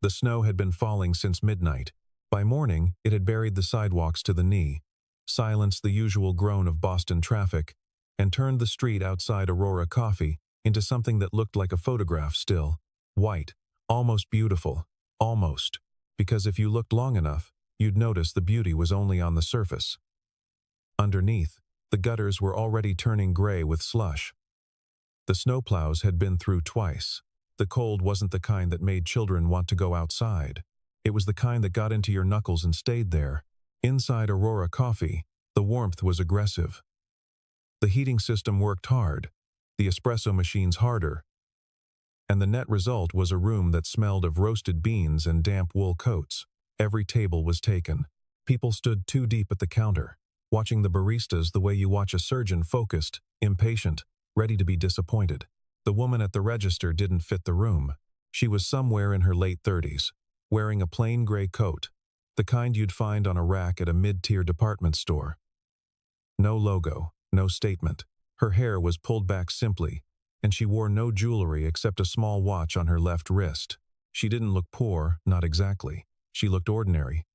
The snow had been falling since midnight. By morning, it had buried the sidewalks to the knee, silenced the usual groan of Boston traffic, and turned the street outside Aurora Coffee into something that looked like a photograph still. White, almost beautiful, almost, because if you looked long enough, you'd notice the beauty was only on the surface. Underneath, the gutters were already turning gray with slush. The snowplows had been through twice. The cold wasn't the kind that made children want to go outside. It was the kind that got into your knuckles and stayed there. Inside Aurora Coffee, the warmth was aggressive. The heating system worked hard, the espresso machines harder, and the net result was a room that smelled of roasted beans and damp wool coats. Every table was taken. People stood too deep at the counter, watching the baristas the way you watch a surgeon, focused, impatient, ready to be disappointed. The woman at the register didn't fit the room. She was somewhere in her late 30s, wearing a plain gray coat, the kind you'd find on a rack at a mid-tier department store. No logo, no statement. Her hair was pulled back simply, and she wore no jewelry except a small watch on her left wrist. She didn't look poor, not exactly. She looked ordinary.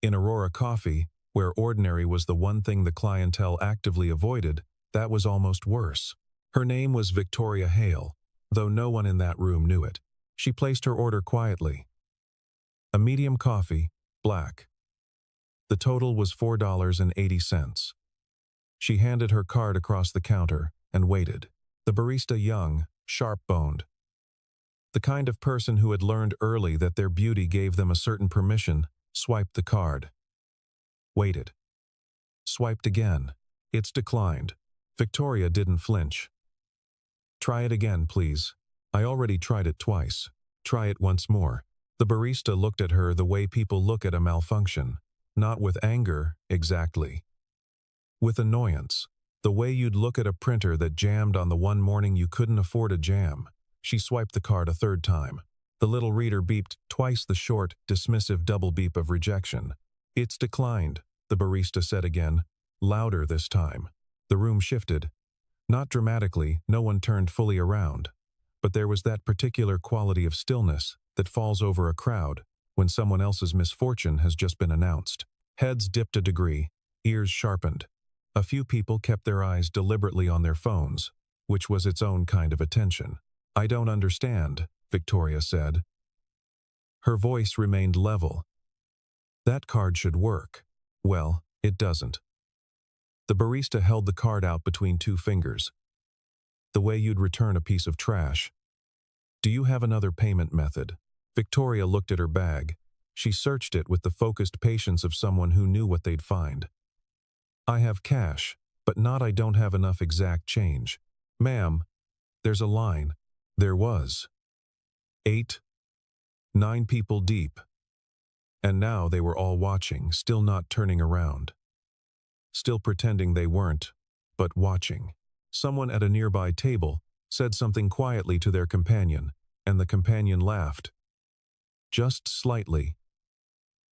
In Aurora Coffee, where ordinary was the one thing the clientele actively avoided, that was almost worse. Her name was Victoria Hale, though no one in that room knew it. She placed her order quietly. A medium coffee, black. The total was $4.80. She handed her card across the counter and waited. The barista, young, sharp-boned. The kind of person who had learned early that their beauty gave them a certain permission, swiped the card. Waited. Swiped again. It's declined. Victoria didn't flinch. Try it again, please. I already tried it twice. Try it once more. The barista looked at her the way people look at a malfunction. Not with anger, exactly. With annoyance. The way you'd look at a printer that jammed on the one morning you couldn't afford a jam. She swiped the card a third time. The little reader beeped twice the short, dismissive double beep of rejection. It's declined, the barista said again, louder this time. The room shifted. Not dramatically, no one turned fully around. But there was that particular quality of stillness that falls over a crowd when someone else's misfortune has just been announced. Heads dipped a degree, ears sharpened. A few people kept their eyes deliberately on their phones, which was its own kind of attention. I don't understand, Victoria said. Her voice remained level. That card should work. Well, it doesn't. The barista held the card out between two fingers. The way you'd return a piece of trash. Do you have another payment method? Victoria looked at her bag. She searched it with the focused patience of someone who knew what they'd find. I have cash, but I don't have enough exact change. Ma'am, there's a line. There was. 8, 9 people deep. And now they were all watching, still not turning around. Still pretending they weren't, but watching. Someone at a nearby table said something quietly to their companion, and the companion laughed. Just slightly.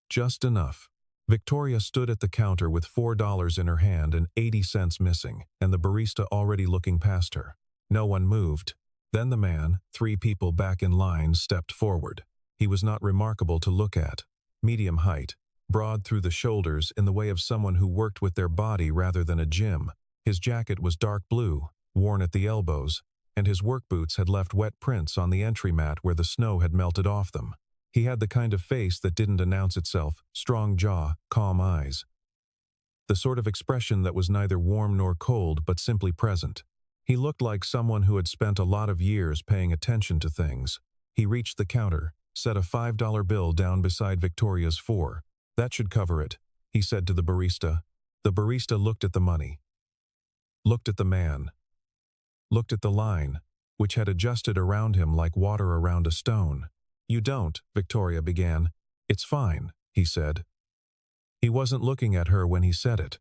Just enough. Victoria stood at the counter with $4 in her hand and 80 cents missing, and the barista already looking past her. No one moved. Then the man, 3 people back in line, stepped forward. He was not remarkable to look at. Medium height, broad through the shoulders in the way of someone who worked with their body rather than a gym. His jacket was dark blue, worn at the elbows, and his work boots had left wet prints on the entry mat where the snow had melted off them. He had the kind of face that didn't announce itself, strong jaw, calm eyes. The sort of expression that was neither warm nor cold but simply present. He looked like someone who had spent a lot of years paying attention to things. He reached the counter, set a $5 bill down beside Victoria's 4. That should cover it, he said to the barista. The barista looked at the money. Looked at the man. Looked at the line, which had adjusted around him like water around a stone. You don't, Victoria began. It's fine, he said. He wasn't looking at her when he said it.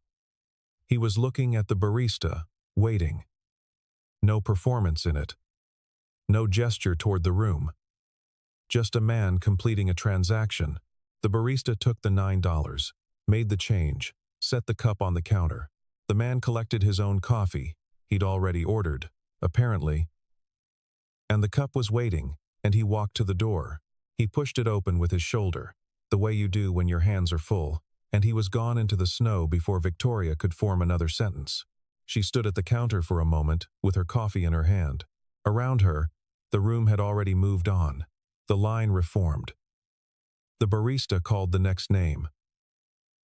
He was looking at the barista, waiting. No performance in it. No gesture toward the room. Just a man completing a transaction. The barista took the $9, made the change, set the cup on the counter. The man collected his own coffee, he'd already ordered, apparently. And the cup was waiting, and he walked to the door. He pushed it open with his shoulder, the way you do when your hands are full, and he was gone into the snow before Victoria could form another sentence. She stood at the counter for a moment, with her coffee in her hand. Around her, the room had already moved on. The line reformed. The barista called the next name.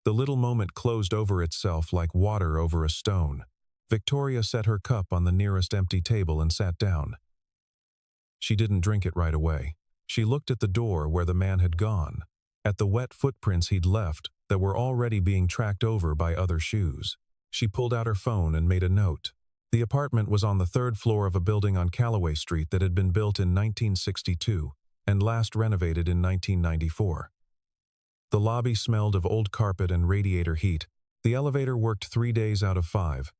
The little moment closed over itself like water over a stone. Victoria set her cup on the nearest empty table and sat down. She didn't drink it right away. She looked at the door where the man had gone, at the wet footprints he'd left that were already being tracked over by other shoes. She pulled out her phone and made a note. The apartment was on the third floor of a building on Callaway Street that had been built in 1962 and last renovated in 1994. The lobby smelled of old carpet and radiator heat. The elevator worked 3 days out of 5.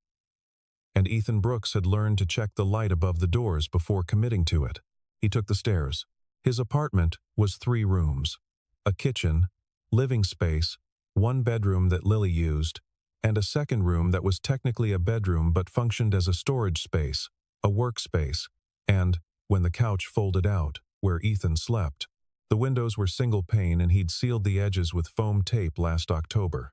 And Ethan Brooks had learned to check the light above the doors before committing to it. He took the stairs. His apartment was 3 rooms, a kitchen, living space, 1 bedroom that Lily used, and a second room that was technically a bedroom but functioned as a storage space, a workspace, and, when the couch folded out, where Ethan slept. The windows were single pane and he'd sealed the edges with foam tape last October.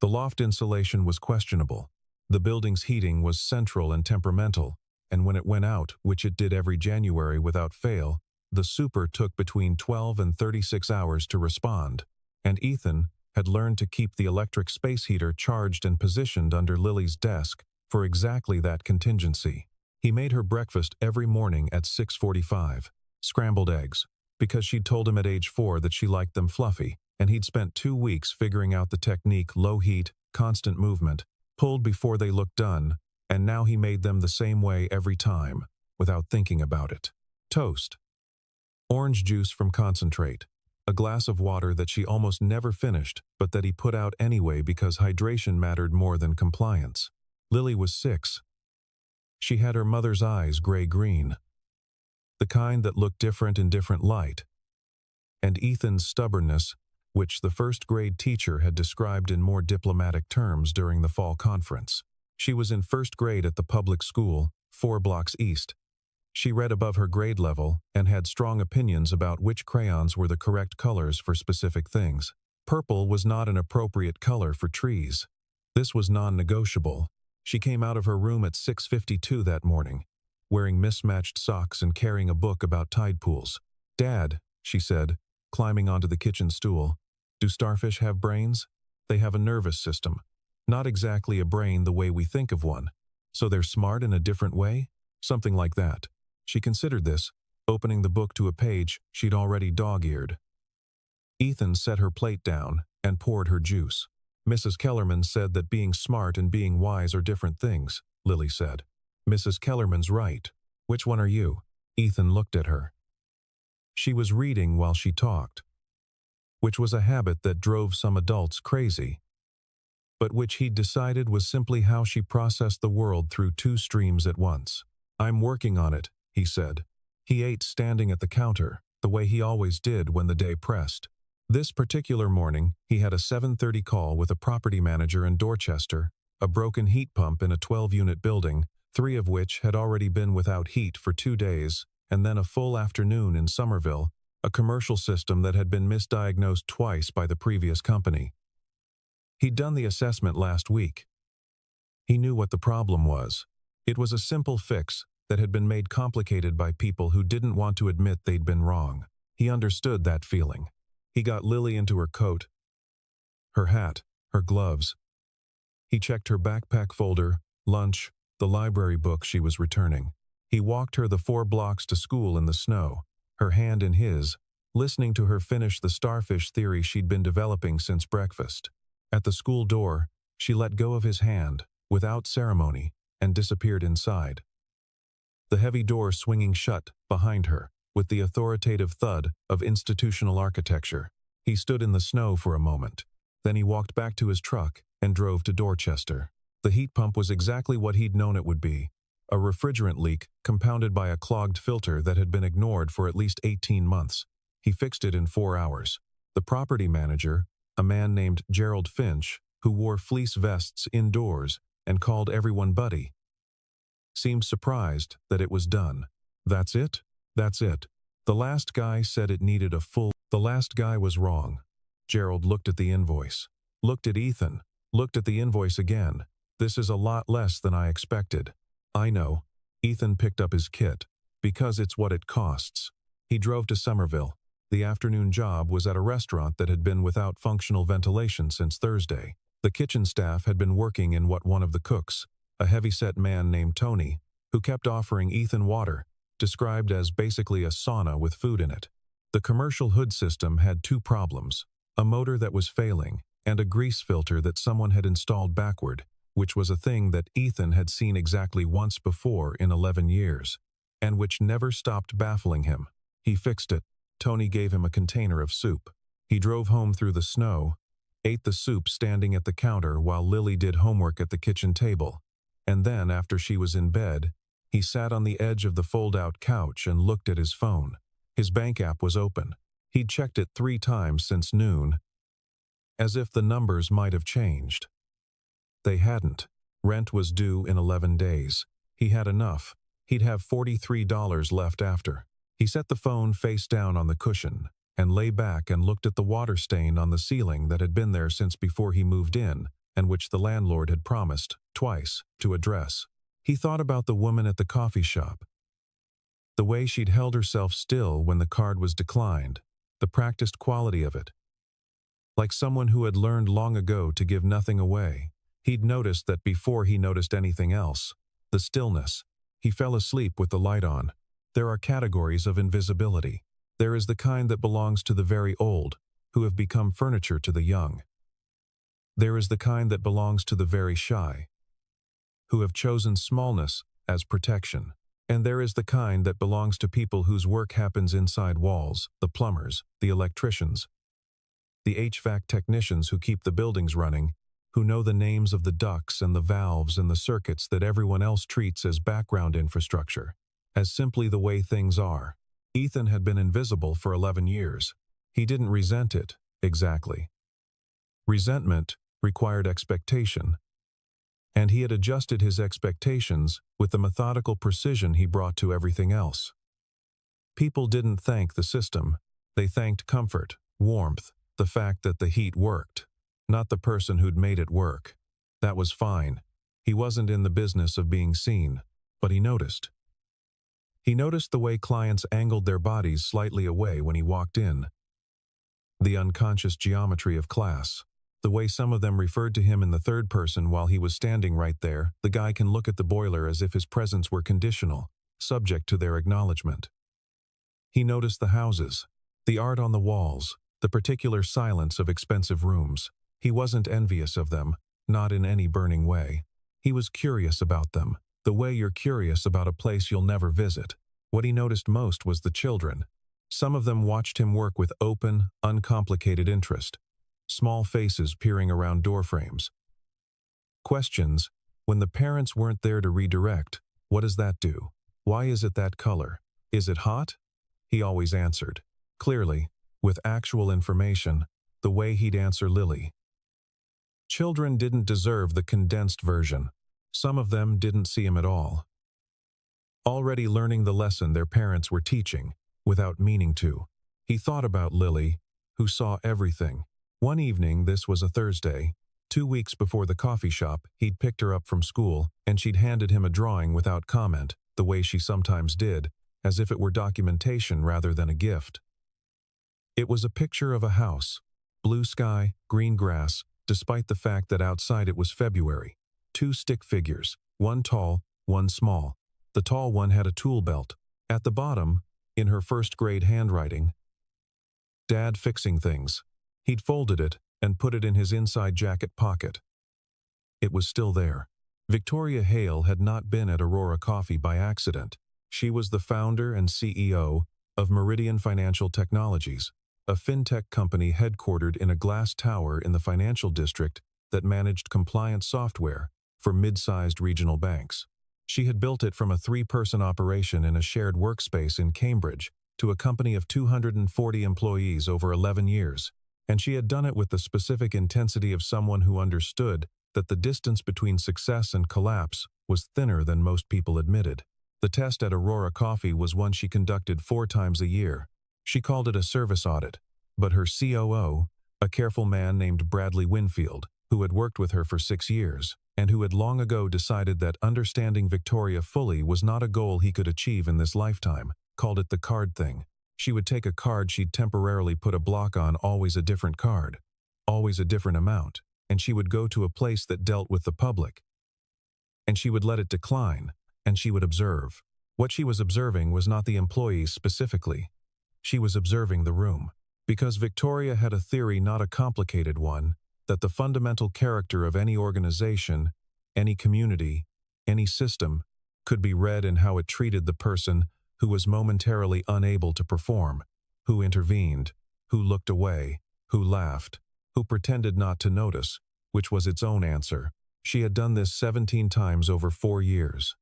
The loft insulation was questionable. The building's heating was central and temperamental, and when it went out, which it did every January without fail, the super took between 12 and 36 hours to respond, and Ethan had learned to keep the electric space heater charged and positioned under Lily's desk for exactly that contingency. He made her breakfast every morning at 6:45, scrambled eggs, because she'd told him at age 4 that she liked them fluffy, and he'd spent 2 weeks figuring out the technique: low heat, constant movement, pulled before they looked done, and now he made them the same way every time, without thinking about it. Toast. Orange juice from concentrate. A glass of water that she almost never finished, but that he put out anyway because hydration mattered more than compliance. Lily was 6. She had her mother's eyes gray-green, the kind that looked different in different light, and Ethan's stubbornness, which the first-grade teacher had described in more diplomatic terms during the fall conference. She was in first grade at the public school, 4 blocks east. She read above her grade level and had strong opinions about which crayons were the correct colors for specific things. Purple was not an appropriate color for trees. This was non-negotiable. She came out of her room at 6:52 that morning, wearing mismatched socks and carrying a book about tide pools. "Dad," she said, climbing onto the kitchen stool, "do starfish have brains? They have a nervous system. Not exactly a brain the way we think of one. So they're smart in a different way? Something like that." She considered this, opening the book to a page she'd already dog-eared. Ethan set her plate down and poured her juice. "Mrs. Kellerman said that being smart and being wise are different things," Lily said. "Mrs. Kellerman's right. Which one are you?" Ethan looked at her. She was reading while she talked, which was a habit that drove some adults crazy, but which he'd decided was simply how she processed the world through 2 streams at once. "I'm working on it," he said. He ate standing at the counter, the way he always did when the day pressed. This particular morning, he had a 7:30 call with a property manager in Dorchester, a broken heat pump in a 12-unit building, 3 of which had already been without heat for 2 days, and then a full afternoon in Somerville, a commercial system that had been misdiagnosed twice by the previous company. He'd done the assessment last week. He knew what the problem was. It was a simple fix that had been made complicated by people who didn't want to admit they'd been wrong. He understood that feeling. He got Lily into her coat, her hat, her gloves. He checked her backpack folder, lunch, the library book she was returning. He walked her the 4 blocks to school in the snow, her hand in his, listening to her finish the starfish theory she'd been developing since breakfast. At the school door, she let go of his hand, without ceremony, and disappeared inside. The heavy door swinging shut behind her, with the authoritative thud of institutional architecture. He stood in the snow for a moment. Then he walked back to his truck and drove to Dorchester. The heat pump was exactly what he'd known it would be, a refrigerant leak compounded by a clogged filter that had been ignored for at least 18 months. He fixed it in 4 hours. The property manager, a man named Gerald Finch, who wore fleece vests indoors and called everyone buddy, seemed surprised that it was done. "That's it? That's it. The last guy said it needed a full... The last guy was wrong. Gerald looked at the invoice. Looked at Ethan. Looked at the invoice again. This is a lot less than I expected. I know. Ethan picked up his kit. Because it's what it costs. He drove to Somerville. The afternoon job was at a restaurant that had been without functional ventilation since Thursday. The kitchen staff had been working in what one of the cooks, a heavy-set man named Tony, who kept offering Ethan water, described as basically a sauna with food in it. The commercial hood system had two problems, a motor that was failing and a grease filter that someone had installed backward, which was a thing that Ethan had seen exactly once before in 11 years, and which never stopped baffling him. He fixed it. Tony gave him a container of soup. He drove home through the snow, ate the soup standing at the counter while Lily did homework at the kitchen table, and then, after she was in bed, he sat on the edge of the fold-out couch and looked at his phone. His bank app was open. He'd checked it 3 times since noon, as if the numbers might have changed. They hadn't. Rent was due in 11 days. He had enough. He'd have $43 left after. He set the phone face down on the cushion and lay back and looked at the water stain on the ceiling that had been there since before he moved in and which the landlord had promised, twice, to address. He thought about the woman at the coffee shop. The way she'd held herself still when the card was declined, the practiced quality of it. Like someone who had learned long ago to give nothing away. He'd noticed that before he noticed anything else. The stillness. He fell asleep with the light on. There are categories of invisibility. There is the kind that belongs to the very old, who have become furniture to the young. There is the kind that belongs to the very shy, who have chosen smallness as protection. And there is the kind that belongs to people whose work happens inside walls, the plumbers, the electricians, the HVAC technicians who keep the buildings running, who know the names of the ducts and the valves and the circuits that everyone else treats as background infrastructure, as simply the way things are. Ethan had been invisible for 11 years. He didn't resent it, exactly. Resentment required expectation, and he had adjusted his expectations with the methodical precision he brought to everything else. People didn't thank the system. They thanked comfort, warmth, the fact that the heat worked, not the person who'd made it work. That was fine. He wasn't in the business of being seen, but he noticed. He noticed the way clients angled their bodies slightly away when he walked in. The unconscious geometry of class. The way some of them referred to him in the third person while he was standing right there. The guy can look at the boiler as if his presence were conditional, subject to their acknowledgement. He noticed the houses, the art on the walls, the particular silence of expensive rooms. He wasn't envious of them, not in any burning way. He was curious about them, the way you're curious about a place you'll never visit. What he noticed most was the children. Some of them watched him work with open, uncomplicated interest. Small faces peering around doorframes. Questions: when the parents weren't there to redirect, what does that do? Why is it that color? Is it hot? He always answered. Clearly, with actual information, the way he'd answer Lily. Children didn't deserve the condensed version. Some of them didn't see him at all. Already learning the lesson their parents were teaching, without meaning to. He thought about Lily, who saw everything. One evening, this was a Thursday, 2 weeks before the coffee shop, he'd picked her up from school, and she'd handed him a drawing without comment, the way she sometimes did, as if it were documentation rather than a gift. It was a picture of a house, blue sky, green grass, despite the fact that outside it was February. 2 stick figures, one tall, one small. The tall one had a tool belt. At the bottom, in her first-grade handwriting, "Dad fixing things." He'd folded it and put it in his inside jacket pocket. It was still there. Victoria Hale had not been at Aurora Coffee by accident. She was the founder and CEO of Meridian Financial Technologies, a fintech company headquartered in a glass tower in the financial district that managed compliance software for mid-sized regional banks. She had built it from a 3-person operation in a shared workspace in Cambridge to a company of 240 employees over 11 years. And she had done it with the specific intensity of someone who understood that the distance between success and collapse was thinner than most people admitted. The test at Aurora Coffee was one she conducted 4 times a year. She called it a service audit, but her COO, a careful man named Bradley Winfield, who had worked with her for 6 years, and who had long ago decided that understanding Victoria fully was not a goal he could achieve in this lifetime, called it the card thing. She would take a card she'd temporarily put a block on, always a different card, always a different amount, and she would go to a place that dealt with the public, and she would let it decline, and she would observe. What she was observing was not the employees specifically. She was observing the room. Because Victoria had a theory, not a complicated one, that the fundamental character of any organization, any community, any system, could be read in how it treated the person who was momentarily unable to perform, who intervened, who looked away, who laughed, who pretended not to notice, which was its own answer. She had done this 17 times over 4 years.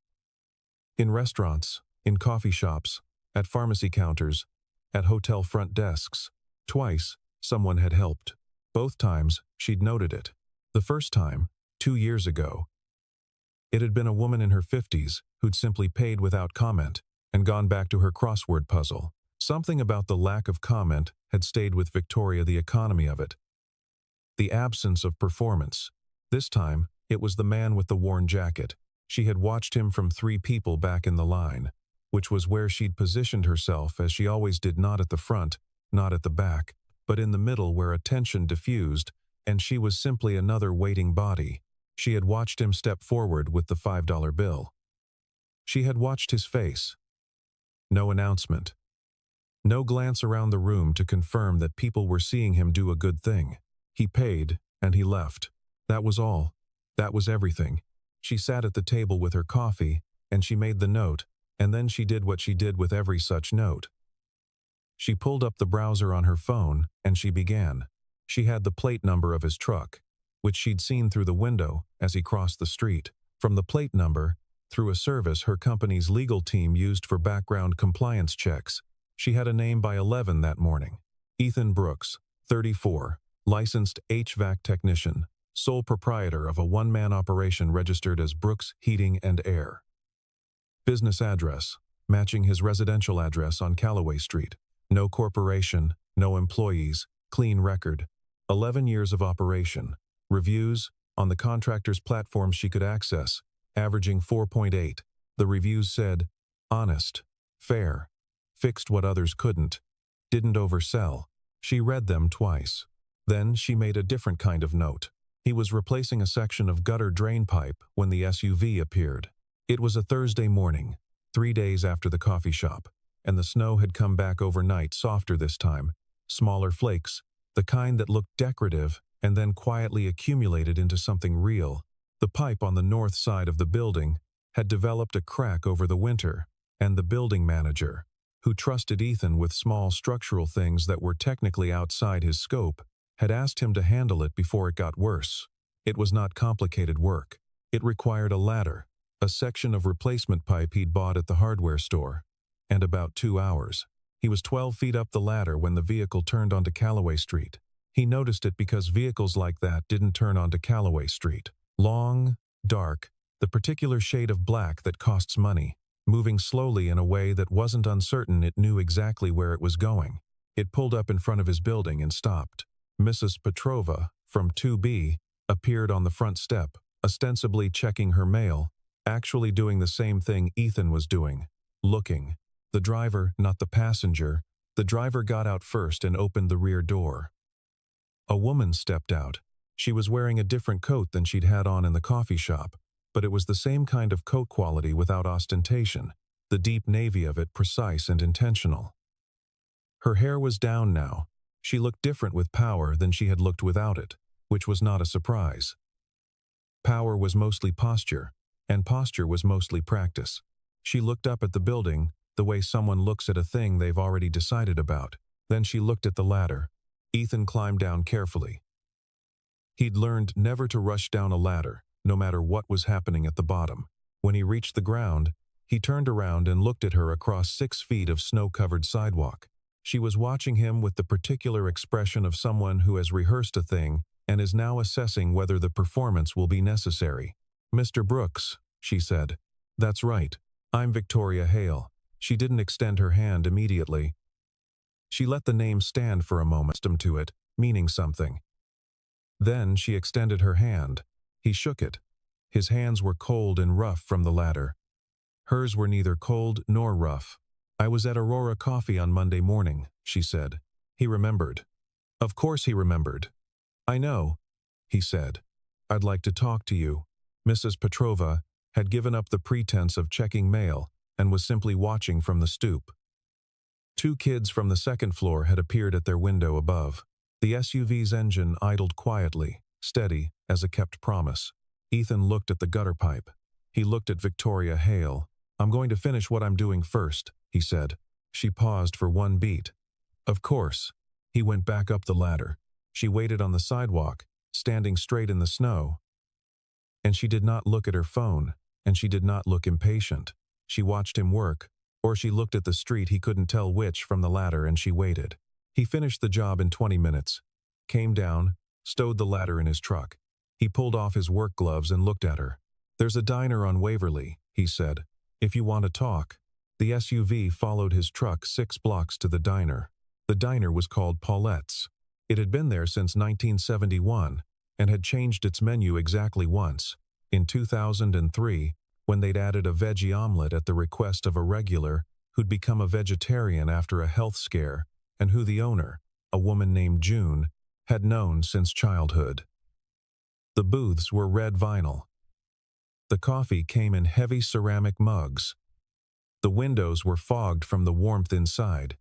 In restaurants, in coffee shops, at pharmacy counters, at hotel front desks. Twice, someone had helped. Both times, she'd noted it. The first time, 2 years ago. It had been a woman in her 50s who'd simply paid without comment and gone back to her crossword puzzle. Something about the lack of comment had stayed with Victoria, the economy of it. The absence of performance. This time, it was the man with the worn jacket. She had watched him from 3 people back in the line, which was where she'd positioned herself, as she always did, not at the front, not at the back, but in the middle where attention diffused, and she was simply another waiting body. She had watched him step forward with the $5 bill. She had watched his face. No announcement. No glance around the room to confirm that people were seeing him do a good thing. He paid, and he left. That was all. That was everything. She sat at the table with her coffee, and she made the note, and then she did what she did with every such note. She pulled up the browser on her phone, and she began. She had the plate number of his truck, which she'd seen through the window as he crossed the street. From the plate number, through a service her company's legal team used for background compliance checks, she had a name by 11 that morning. Ethan Brooks, 34, licensed HVAC technician, sole proprietor of a one-man operation registered as Brooks Heating and Air. Business address, matching his residential address on Callaway Street. No corporation, no employees, clean record. 11 years of operation. Reviews, on the contractor's platforms she could access, averaging 4.8. The reviews said, honest, fair, fixed what others couldn't, didn't oversell. She read them twice. Then she made a different kind of note. He was replacing a section of gutter drain pipe when the SUV appeared. It was a Thursday morning, 3 days after the coffee shop, and the snow had come back overnight, softer this time, smaller flakes, the kind that looked decorative and then quietly accumulated into something real. The pipe on the north side of the building had developed a crack over the winter, and the building manager, who trusted Ethan with small structural things that were technically outside his scope, had asked him to handle it before it got worse. It was not complicated work. It required a ladder, a section of replacement pipe he'd bought at the hardware store, and about 2 hours. He was 12 feet up the ladder when the vehicle turned onto Callaway Street. He noticed it because vehicles like that didn't turn onto Callaway Street. Long, dark, the particular shade of black that costs money, moving slowly in a way that wasn't uncertain it knew exactly where it was going. It pulled up in front of his building and stopped. Mrs. Petrova, from 2B, appeared on the front step, ostensibly checking her mail, actually doing the same thing Ethan was doing, looking. The driver, not the passenger. The driver got out first and opened the rear door. A woman stepped out. She was wearing a different coat than she'd had on in the coffee shop, but it was the same kind of coat quality without ostentation, the deep navy of it precise and intentional. Her hair was down now. She looked different with power than she had looked without it, which was not a surprise. Power was mostly posture, and posture was mostly practice. She looked up at the building, the way someone looks at a thing they've already decided about. Then she looked at the ladder. Ethan climbed down carefully. He'd learned never to rush down a ladder, no matter what was happening at the bottom. When he reached the ground, he turned around and looked at her across 6 feet of snow-covered sidewalk. She was watching him with the particular expression of someone who has rehearsed a thing and is now assessing whether the performance will be necessary. "Mr. Brooks," she said. "That's right. I'm Victoria Hale. She didn't extend her hand immediately. She let the name stand for a moment, accustomed to it, meaning something. Then she extended her hand. He shook it. His hands were cold and rough from the ladder. Hers were neither cold nor rough. I was at Aurora Coffee on Monday morning, she said. He remembered. Of course he remembered. I know, he said. I'd like to talk to you. Mrs. Petrova had given up the pretense of checking mail and was simply watching from the stoop. Two kids from the second floor had appeared at their window above. The SUV's engine idled quietly, steady as a kept promise. Ethan looked at the gutter pipe. He looked at Victoria Hale. I'm going to finish what I'm doing first, he said. She paused for one beat. Of course. He went back up the ladder. She waited on the sidewalk, standing straight in the snow. And she did not look at her phone, and she did not look impatient. She watched him work, or she looked at the street, he couldn't tell which, from the ladder, and she waited. He finished the job in 20 minutes, came down, stowed the ladder in his truck. He pulled off his work gloves and looked at her. There's a diner on Waverly, he said, if you want to talk. The SUV followed his truck 6 blocks to the diner. The diner was called Paulette's. It had been there since 1971 and had changed its menu exactly once, in 2003, when they'd added a veggie omelet at the request of a regular who'd become a vegetarian after a health scare and who the owner, a woman named June, had known since childhood. The booths were red vinyl. The coffee came in heavy ceramic mugs. The windows were fogged from the warmth inside.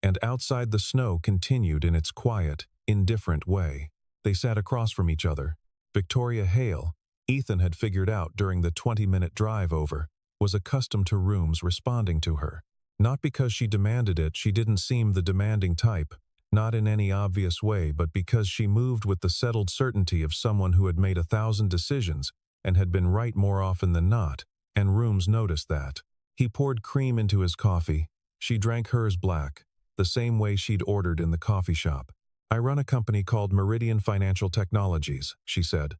And outside the snow continued in its quiet, indifferent way. They sat across from each other. Victoria Hale, Ethan had figured out during the 20-minute drive over, was accustomed to rooms responding to her. Not because she demanded it, she didn't seem the demanding type, not in any obvious way, but because she moved with the settled certainty of someone who had made 1,000 decisions and had been right more often than not, and rooms noticed that. He poured cream into his coffee. She drank hers black, the same way she'd ordered in the coffee shop. I run a company called Meridian Financial Technologies, she said.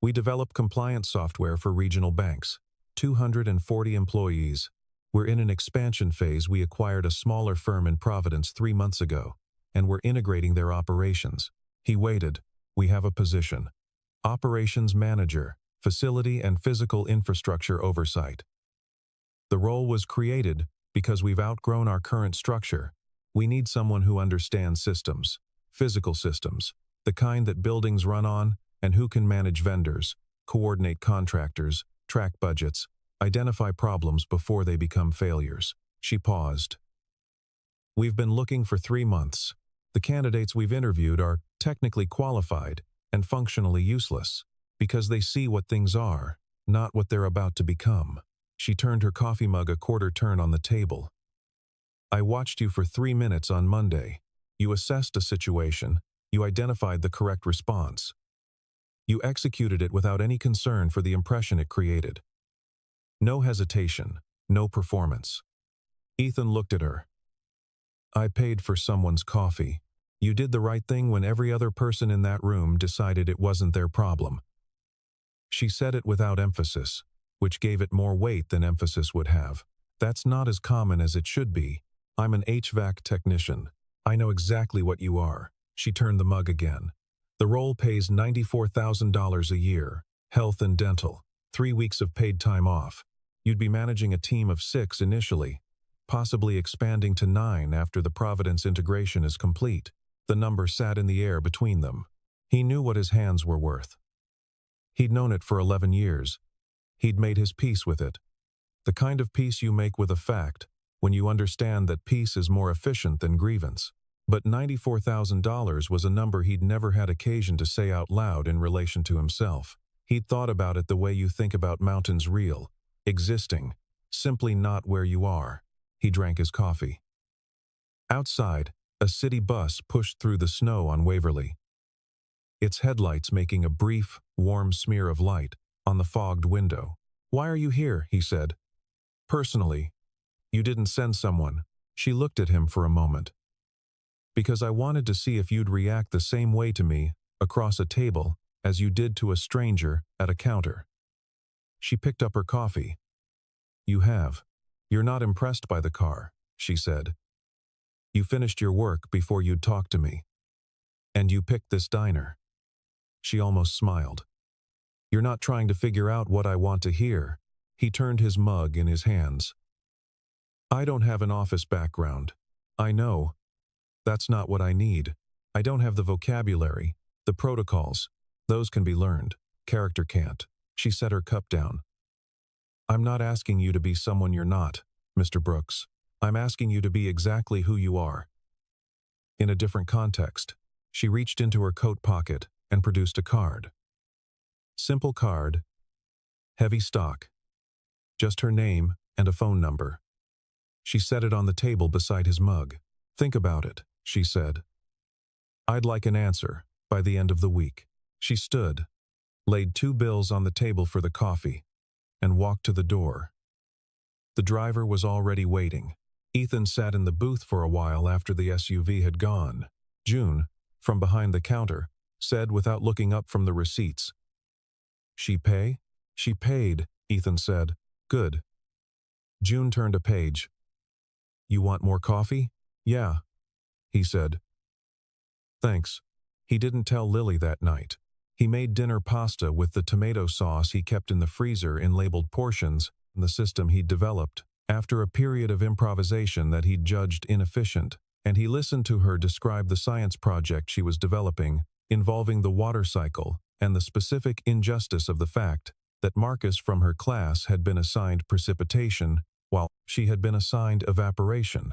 We develop compliance software for regional banks. 240 employees. We're in an expansion phase. We acquired a smaller firm in Providence 3 months ago, and we're integrating their operations. He waited. We have a position. Operations Manager, Facility and Physical Infrastructure Oversight. The role was created because we've outgrown our current structure. We need someone who understands systems, physical systems, the kind that buildings run on, and who can manage vendors, coordinate contractors, track budgets, identify problems before they become failures. She paused. We've been looking for 3 months. The candidates we've interviewed are technically qualified and functionally useless because they see what things are, not what they're about to become. She turned her coffee mug a quarter turn on the table. I watched you for 3 minutes on Monday. You assessed a situation. You identified the correct response. You executed it without any concern for the impression it created. No hesitation, no performance. Ethan looked at her. I paid for someone's coffee. You did the right thing when every other person in that room decided it wasn't their problem. She said it without emphasis, which gave it more weight than emphasis would have. That's not as common as it should be. I'm an HVAC technician. I know exactly what you are. She turned the mug again. The role pays $94,000 a year, health and dental, 3 weeks of paid time off. You'd be managing a team of 6 initially, possibly expanding to 9 after the Providence integration is complete. The number sat in the air between them. He knew what his hands were worth. He'd known it for 11 years. He'd made his peace with it. The kind of peace you make with a fact when you understand that peace is more efficient than grievance. But $94,000 was a number he'd never had occasion to say out loud in relation to himself. He'd thought about it the way you think about mountains real, existing, simply not where you are. He drank his coffee. Outside, a city bus pushed through the snow on Waverly, its headlights making a brief, warm smear of light on the fogged window. Why are you here? He said. Personally. You didn't send someone. She looked at him for a moment. Because I wanted to see if you'd react the same way to me, across a table, as you did to a stranger at a counter. She picked up her coffee. You have. You're not impressed by the car, she said. You finished your work before you'd talk to me. And you picked this diner. She almost smiled. You're not trying to figure out what I want to hear. He turned his mug in his hands. I don't have an office background. I know. That's not what I need. I don't have the vocabulary, the protocols. Those can be learned. Character can't. She set her cup down. I'm not asking you to be someone you're not, Mr. Brooks. I'm asking you to be exactly who you are. In a different context, she reached into her coat pocket and produced a card. Simple card, heavy stock, just her name and a phone number. She set it on the table beside his mug. Think about it, she said. I'd like an answer by the end of the week. She stood, laid 2 bills on the table for the coffee, and walked to the door. The driver was already waiting. Ethan sat in the booth for a while after the SUV had gone. June, from behind the counter, said without looking up from the receipts. She pay? She paid, Ethan said. Good. June turned a page. You want more coffee? Yeah, he said. Thanks. He didn't tell Lily that night. He made dinner pasta with the tomato sauce he kept in the freezer in labeled portions, the system he'd developed, after a period of improvisation that he'd judged inefficient, and he listened to her describe the science project she was developing, involving the water cycle, and the specific injustice of the fact that Marcus from her class had been assigned precipitation, while she had been assigned evaporation,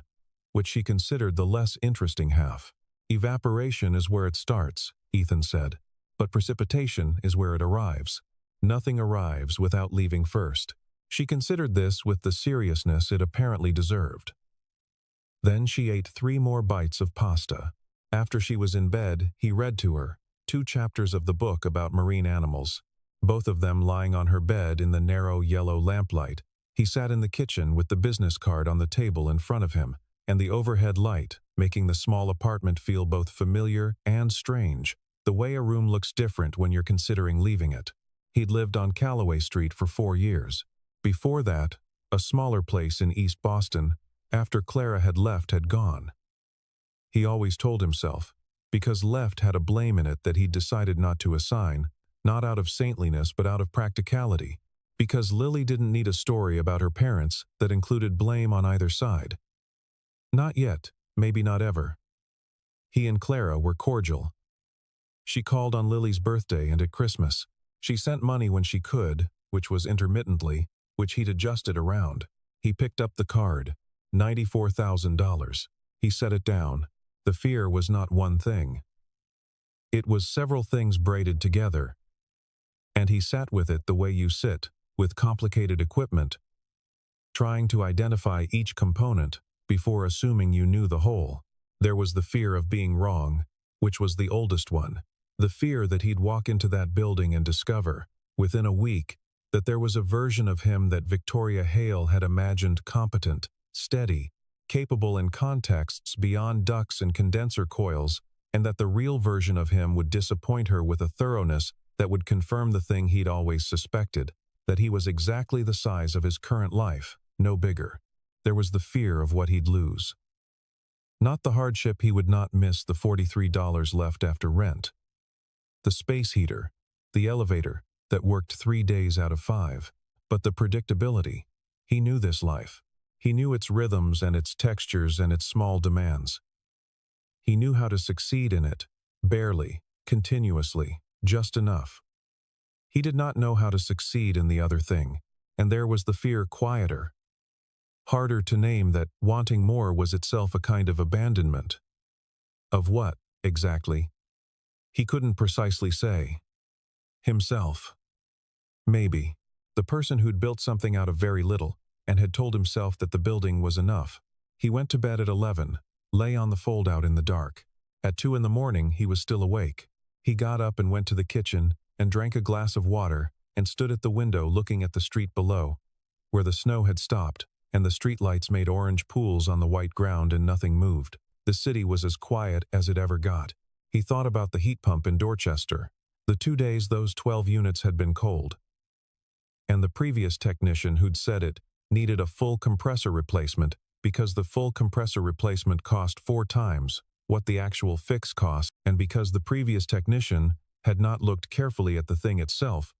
which she considered the less interesting half. Evaporation is where it starts, Ethan said, but precipitation is where it arrives. Nothing arrives without leaving first. She considered this with the seriousness it apparently deserved. Then she ate 3 more bites of pasta. After she was in bed, he read to her 2 chapters of the book about marine animals, both of them lying on her bed in the narrow yellow lamplight. He sat in the kitchen with the business card on the table in front of him, and the overhead light, making the small apartment feel both familiar and strange, the way a room looks different when you're considering leaving it. He'd lived on Calloway Street for 4 years. Before that, a smaller place in East Boston, after Clara had left, had gone. He always told himself, because left had a blame in it that he'd decided not to assign, not out of saintliness but out of practicality, because Lily didn't need a story about her parents that included blame on either side. Not yet, maybe not ever. He and Clara were cordial. She called on Lily's birthday and at Christmas. She sent money when she could, which was intermittently, which he'd adjusted around. He picked up the card, $94,000. He set it down. The fear was not one thing. It was several things braided together. And he sat with it the way you sit, with complicated equipment, trying to identify each component before assuming you knew the whole. There was the fear of being wrong, which was the oldest one. The fear that he'd walk into that building and discover, within a week, that there was a version of him that Victoria Hale had imagined competent, steady, capable in contexts beyond ducts and condenser coils, and that the real version of him would disappoint her with a thoroughness that would confirm the thing he'd always suspected, that he was exactly the size of his current life, no bigger. There was the fear of what he'd lose. Not the hardship he would not miss the $43 left after rent. The space heater, the elevator that worked 3 days out of 5, but the predictability. He knew this life. He knew its rhythms and its textures and its small demands. He knew how to succeed in it, barely, continuously, just enough. He did not know how to succeed in the other thing, and there was the fear quieter, harder to name, that wanting more was itself a kind of abandonment. Of what, exactly? He couldn't precisely say. Himself. Maybe. The person who'd built something out of very little, and had told himself that the building was enough. He went to bed at 11, lay on the fold-out in the dark. At 2 in the morning he was still awake. He got up and went to the kitchen, and drank a glass of water, and stood at the window looking at the street below, where the snow had stopped, and the streetlights made orange pools on the white ground and nothing moved. The city was as quiet as it ever got. He thought about the heat pump in Dorchester, the 2 days those 12 units had been cold, and the previous technician who'd said it needed a full compressor replacement because the full compressor replacement cost 4 times what the actual fix cost, and because the previous technician had not looked carefully at the thing itself,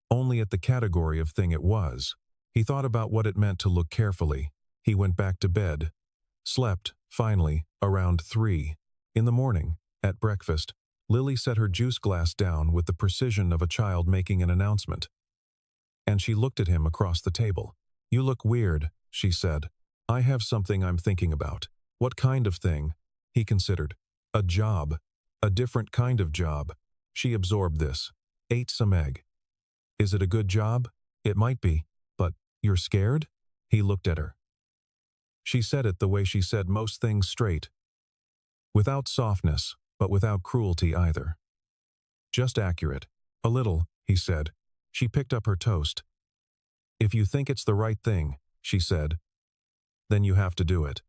only at the category of thing it was. He thought about what it meant to look carefully. He went back to bed, slept, finally, around 3. In the morning, at breakfast, Lily set her juice glass down with the precision of a child making an announcement. And she looked at him across the table. "You look weird," she said. "I have something I'm thinking about." "What kind of thing?" He considered. "A job. A different kind of job." She absorbed this. Ate some egg. "Is it a good job?" "It might be. But, you're scared?" He looked at her. She said it the way she said most things, straight. Without softness, but without cruelty either. Just accurate. "A little," he said. She picked up her toast. "If you think it's the right thing," she said, "then you have to do it.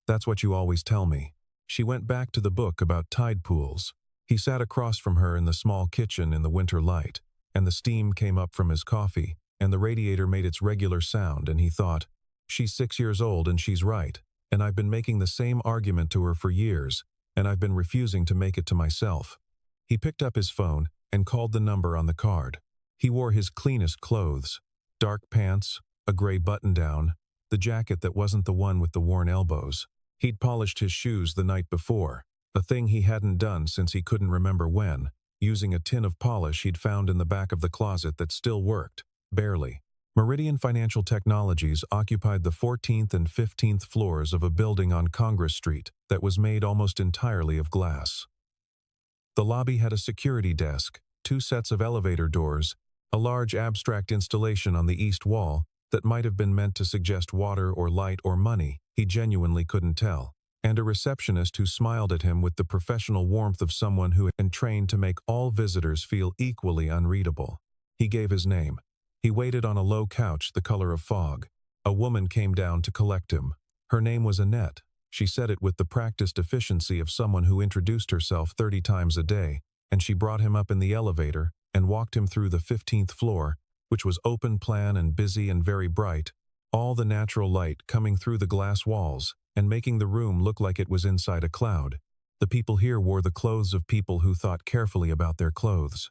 That's what you always tell me." She went back to the book about tide pools. He sat across from her in the small kitchen in the winter light, and the steam came up from his coffee, and the radiator made its regular sound, and he thought, "She's 6 years old and she's right, and I've been making the same argument to her for years, and I've been refusing to make it to myself." He picked up his phone and called the number on the card. He wore his cleanest clothes, dark pants, a gray button-down, the jacket that wasn't the one with the worn elbows. He'd polished his shoes the night before, a thing he hadn't done since he couldn't remember when, using a tin of polish he'd found in the back of the closet that still worked, barely. Meridian Financial Technologies occupied the 14th and 15th floors of a building on Congress Street that was made almost entirely of glass. The lobby had a security desk, 2 sets of elevator doors, a large abstract installation on the east wall that might have been meant to suggest water or light or money, he genuinely couldn't tell, and a receptionist who smiled at him with the professional warmth of someone who had been trained to make all visitors feel equally unreadable. He gave his name. He waited on a low couch the color of fog. A woman came down to collect him. Her name was Annette. She said it with the practiced efficiency of someone who introduced herself 30 times a day, and she brought him up in the elevator and walked him through the 15th floor, which was open plan and busy and very bright, all the natural light coming through the glass walls and making the room look like it was inside a cloud. The people here wore the clothes of people who thought carefully about their clothes.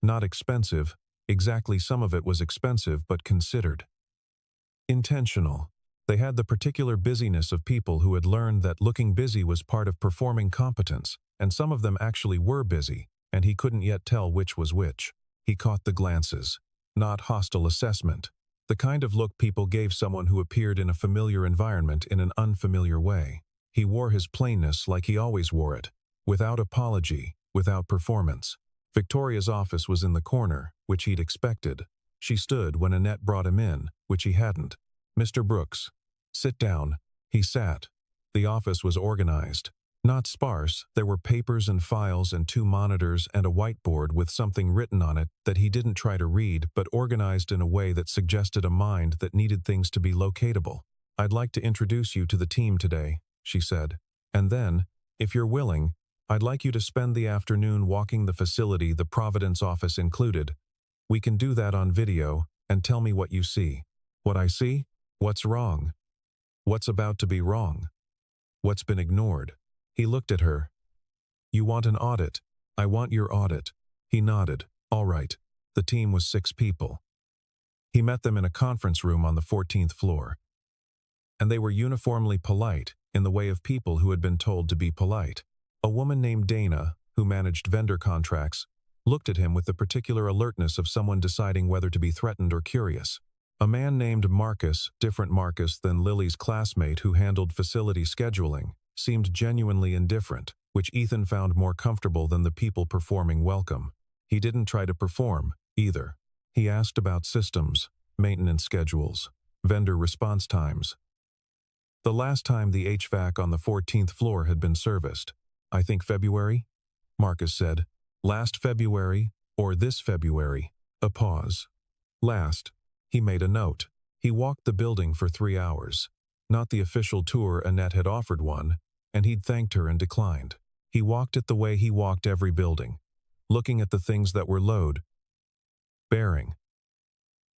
Not expensive, exactly, some of it was expensive but considered. Intentional. They had the particular busyness of people who had learned that looking busy was part of performing competence, and some of them actually were busy, and he couldn't yet tell which was which. He caught the glances. Not hostile assessment. The kind of look people gave someone who appeared in a familiar environment in an unfamiliar way. He wore his plainness like he always wore it, without apology, without performance. Victoria's office was in the corner, which he'd expected. She stood when Annette brought him in, which he hadn't. "Mr. Brooks, sit down." He sat. The office was organized. Not sparse, there were papers and files and 2 monitors and a whiteboard with something written on it that he didn't try to read, but organized in a way that suggested a mind that needed things to be locatable. "I'd like to introduce you to the team today," she said. "And then, if you're willing, I'd like you to spend the afternoon walking the facility, the Providence office included. We can do that on video, and tell me what you see." "What I see? What's wrong? What's about to be wrong? What's been ignored?" He looked at her. "You want an audit? I want your audit." He nodded. "All right." The team was 6 people. He met them in a conference room on the 14th floor. And they were uniformly polite, in the way of people who had been told to be polite. A woman named Dana, who managed vendor contracts, looked at him with the particular alertness of someone deciding whether to be threatened or curious. A man named Marcus, different Marcus than Lily's classmate who handled facility scheduling, seemed genuinely indifferent, which Ethan found more comfortable than the people performing welcome. He didn't try to perform, either. He asked about systems, maintenance schedules, vendor response times. The last time the HVAC on the 14th floor had been serviced. "I think February," Marcus said. "Last February, or this February." A pause. "Last." He made a note. He walked the building for 3 hours. Not the official tour Annette had offered one, and he'd thanked her and declined. He walked it the way he walked every building, looking at the things that were load bearing,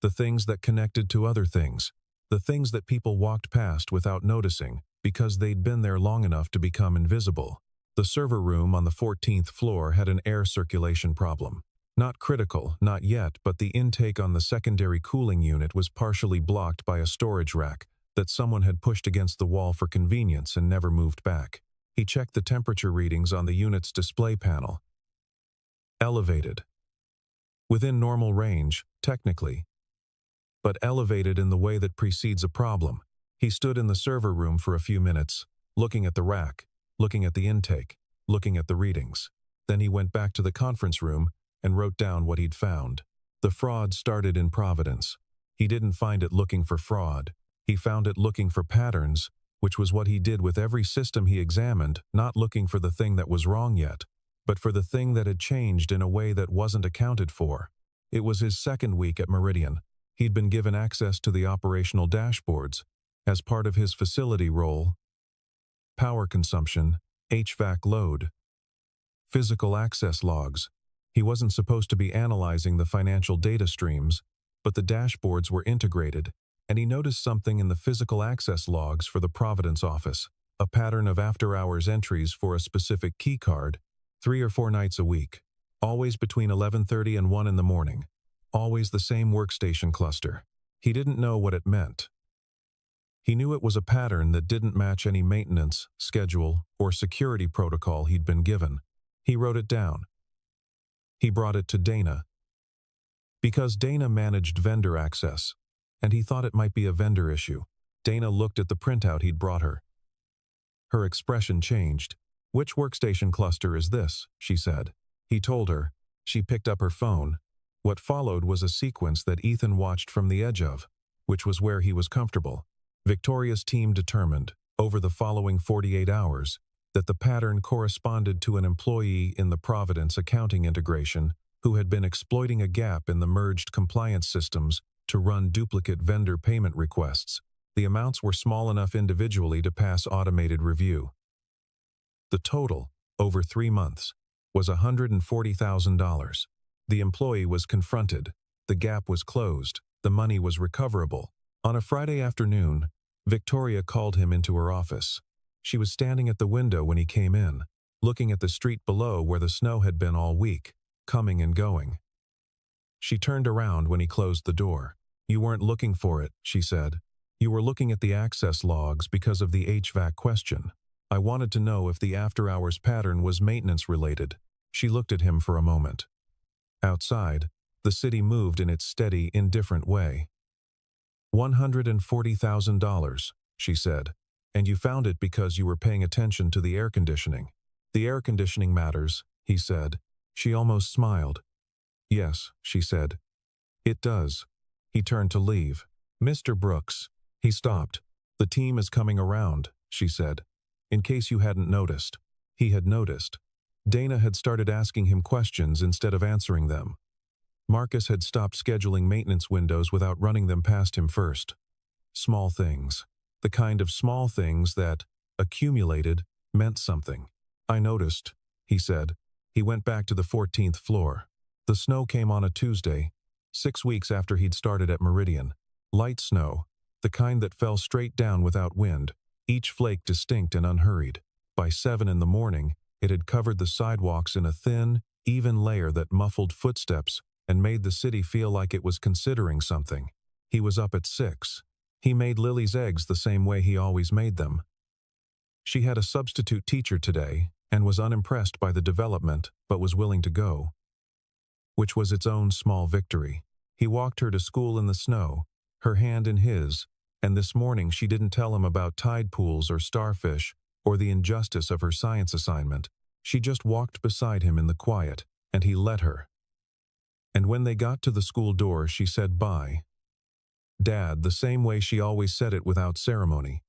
the things that connected to other things, The things that people walked past without noticing because they'd been there long enough to become invisible. The server room on the 14th floor had an air circulation problem. Not critical, not yet, but the intake on the secondary cooling unit was partially blocked by a storage rack that someone had pushed against the wall for convenience and never moved back. He checked the temperature readings on the unit's display panel. Elevated. Within normal range, technically, but elevated in the way that precedes a problem. He stood in the server room for a few minutes, looking at the rack, looking at the intake, looking at the readings. Then he went back to the conference room and wrote down what he'd found. The fraud started in Providence. He didn't find it looking for fraud. He found it looking for patterns, which was what he did with every system he examined, not looking for the thing that was wrong yet, but for the thing that had changed in a way that wasn't accounted for. It was his second week at Meridian. He'd been given access to the operational dashboards as part of his facility role: power consumption, HVAC load, physical access logs. He wasn't supposed to be analyzing the financial data streams, but the dashboards were integrated, and he noticed something in the physical access logs for the Providence office, a pattern of after-hours entries for a specific key card, 3 or 4 nights a week, always between 11:30 and 1 in the morning. Always the same workstation cluster. He didn't know what it meant. He knew it was a pattern that didn't match any maintenance, schedule, or security protocol he'd been given. He wrote it down. He brought it to Dana. Because Dana managed vendor access, and he thought it might be a vendor issue. Dana looked at the printout he'd brought her. Her expression changed. "Which workstation cluster is this?" she said. He told her. She picked up her phone. What followed was a sequence that Ethan watched from the edge of, which was where he was comfortable. Victoria's team determined, over the following 48 hours, that the pattern corresponded to an employee in the Providence accounting integration who had been exploiting a gap in the merged compliance systems to run duplicate vendor payment requests. The amounts were small enough individually to pass automated review. The total, over 3 months, was $140,000. The employee was confronted. The gap was closed. The money was recoverable. On a Friday afternoon, Victoria called him into her office. She was standing at the window when he came in, looking at the street below where the snow had been all week, coming and going. She turned around when he closed the door. "You weren't looking for it," she said. "You were looking at the access logs because of the HVAC question. I wanted to know if the after-hours pattern was maintenance-related." She looked at him for a moment. Outside, the city moved in its steady, indifferent way. $140,000, she said, "and you found it because you were paying attention to the air conditioning." "The air conditioning matters," he said. She almost smiled. "Yes," she said. "It does." He turned to leave. "Mr. Brooks." He stopped. "The team is coming around," she said. In case you hadn't noticed. He had noticed. Dana had started asking him questions instead of answering them. Marcus had stopped scheduling maintenance windows without running them past him first. Small things. The kind of small things that, accumulated, meant something. "I noticed," he said. He went back to the 14th floor. The snow came on a Tuesday, 6 weeks after he'd started at Meridian. Light snow, the kind that fell straight down without wind, each flake distinct and unhurried. By 7 in the morning, it had covered the sidewalks in a thin, even layer that muffled footsteps and made the city feel like it was considering something. He was up at 6. He made Lily's eggs the same way he always made them. She had a substitute teacher today and was unimpressed by the development but was willing to go, which was its own small victory. He walked her to school in the snow, her hand in his, and this morning she didn't tell him about tide pools or starfish or the injustice of her science assignment. She just walked beside him in the quiet, and he let her. And when they got to the school door, she said bye. Dad, the same way she always said it without ceremony.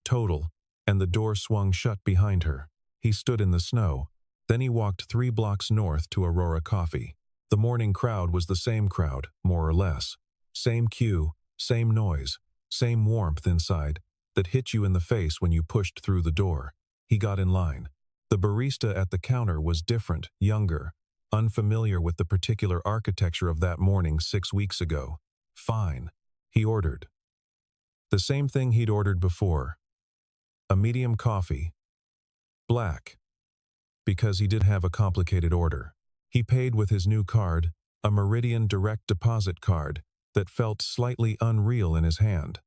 Total, and the door swung shut behind her. He stood in the snow. Then he walked 3 blocks north to Aurora Coffee. The morning crowd was the same crowd, more or less. Same queue, same noise, same warmth inside that hit you in the face when you pushed through the door. He got in line. The barista at the counter was different, younger, unfamiliar with the particular architecture of that morning 6 weeks ago. "Fine," he ordered. The same thing he'd ordered before. A medium coffee. Black. Because he did have a complicated order. He paid with his new card, a Meridian direct deposit card, that felt slightly unreal in his hand.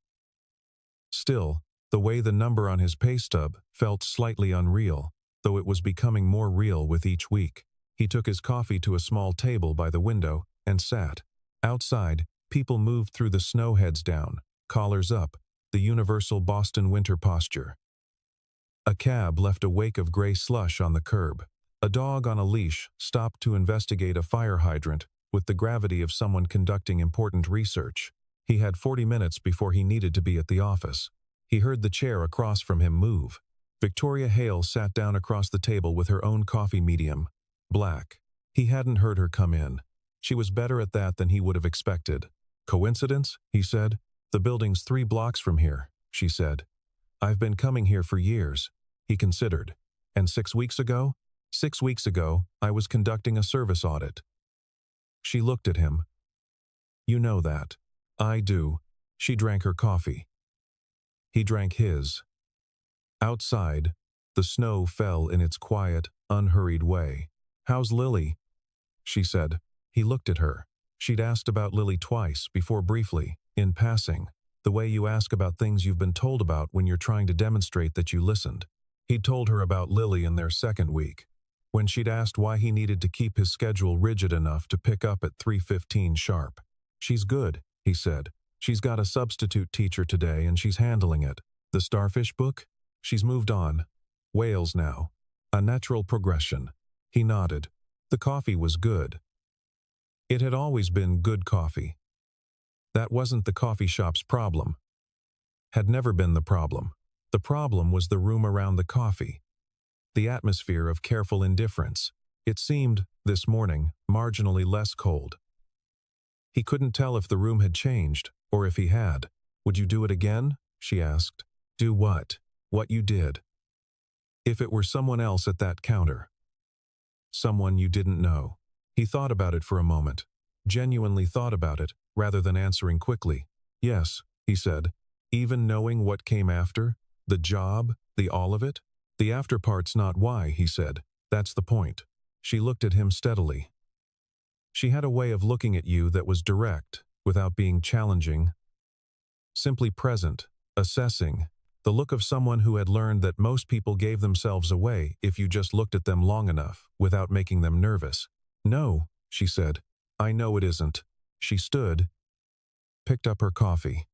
Still, the way the number on his pay stub felt slightly unreal, though it was becoming more real with each week. He took his coffee to a small table by the window and sat. Outside, people moved through the snow, heads down, collars up, the universal Boston winter posture. A cab left a wake of gray slush on the curb. A dog on a leash stopped to investigate a fire hydrant with the gravity of someone conducting important research. He had 40 minutes before he needed to be at the office. He heard the chair across from him move. Victoria Hale sat down across the table with her own coffee, medium. Black. He hadn't heard her come in. She was better at that than he would have expected. Coincidence? He said. The building's 3 blocks from here, she said. I've been coming here for years. He considered. And 6 weeks ago? 6 weeks ago, I was conducting a service audit. She looked at him. You know that. I do. She drank her coffee. He drank his. Outside, the snow fell in its quiet, unhurried way. How's Lily? She said. He looked at her. She'd asked about Lily twice before, briefly, in passing, the way you ask about things you've been told about when you're trying to demonstrate that you listened. He'd told her about Lily in their second week, when she'd asked why he needed to keep his schedule rigid enough to pick up at 3:15 sharp. She's good, he said. She's got a substitute teacher today and she's handling it. The Starfish book? She's moved on. Wales now. A natural progression. He nodded. The coffee was good. It had always been good coffee. That wasn't the coffee shop's problem. Had never been the problem. The problem was the room around the coffee. The atmosphere of careful indifference. It seemed, this morning, marginally less cold. He couldn't tell if the room had changed, or if he had. Would you do it again? She asked. Do what? What you did. If it were someone else at that counter. Someone you didn't know. He thought about it for a moment. Genuinely thought about it, rather than answering quickly. Yes, he said. Even knowing what came after? The job? The all of it? The after part's not why, he said. That's the point. She looked at him steadily. She had a way of looking at you that was direct, without being challenging. Simply present, assessing. The look of someone who had learned that most people gave themselves away if you just looked at them long enough, without making them nervous. No, she said. I know it isn't. She stood, picked up her coffee.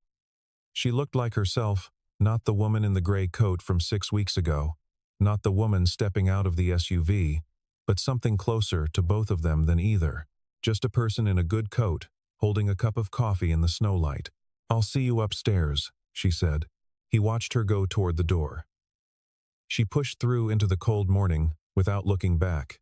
She looked like herself, not the woman in the gray coat from 6 weeks ago, not the woman stepping out of the SUV, but something closer to both of them than either. Just a person in a good coat, holding a cup of coffee in the snowlight. I'll see you upstairs, she said. He watched her go toward the door. She pushed through into the cold morning without looking back,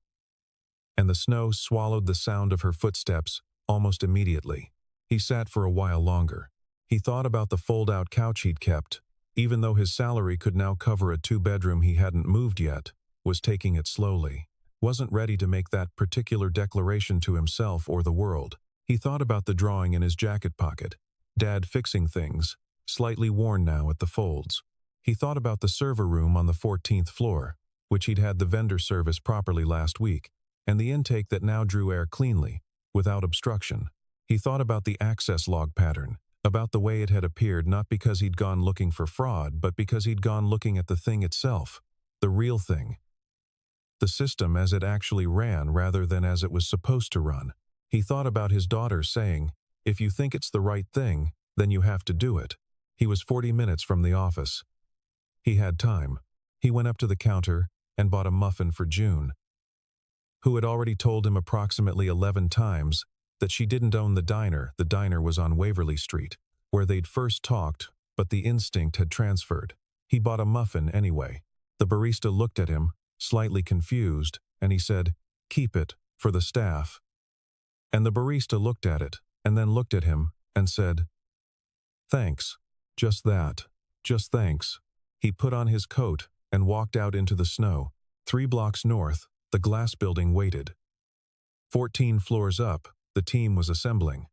and the snow swallowed the sound of her footsteps almost immediately. He sat for a while longer. He thought about the fold-out couch he'd kept, even though his salary could now cover a 2-bedroom he hadn't moved yet, was taking it slowly. Wasn't ready to make that particular declaration to himself or the world. He thought about the drawing in his jacket pocket. Dad fixing things, slightly worn now at the folds. He thought about the server room on the 14th floor, which he'd had the vendor service properly last week, and the intake that now drew air cleanly, without obstruction. He thought about the access log pattern, about the way it had appeared not because he'd gone looking for fraud, but because he'd gone looking at the thing itself, the real thing. The system as it actually ran rather than as it was supposed to run. He thought about his daughter saying, if you think it's the right thing, then you have to do it. He was 40 minutes from the office. He had time. He went up to the counter and bought a muffin for June, who had already told him approximately 11 times that she didn't own the diner. The diner was on Waverly Street, where they'd first talked, but the instinct had transferred. He bought a muffin anyway. The barista looked at him, slightly confused, and he said, keep it, for the staff. And the barista looked at it, and then looked at him, and said, thanks. Just that. Just thanks. He put on his coat and walked out into the snow. 3 blocks north, the glass building waited. 14 floors up, the team was assembling.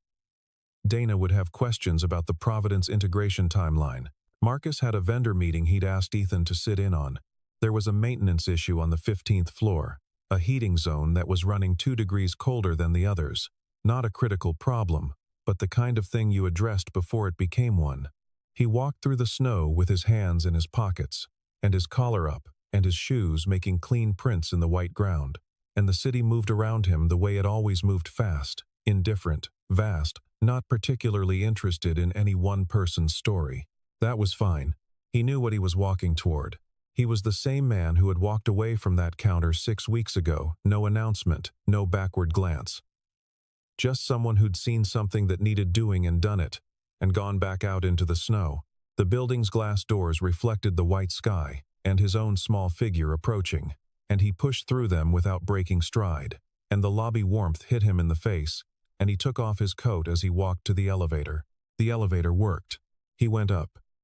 Dana would have questions about the Providence integration timeline. Marcus had a vendor meeting he'd asked Ethan to sit in on. There was a maintenance issue on the 15th floor, a heating zone that was running 2 degrees colder than the others. Not a critical problem, but the kind of thing you addressed before it became one. He walked through the snow with his hands in his pockets, and his collar up, and his shoes making clean prints in the white ground. And the city moved around him the way it always moved: fast, indifferent, vast, not particularly interested in any one person's story. That was fine. He knew what he was walking toward. He was the same man who had walked away from that counter 6 weeks ago, no announcement, no backward glance. Just someone who'd seen something that needed doing and done it, and gone back out into the snow. The building's glass doors reflected the white sky, and his own small figure approaching, and he pushed through them without breaking stride, and the lobby warmth hit him in the face, and he took off his coat as he walked to the elevator. The elevator worked. He went up,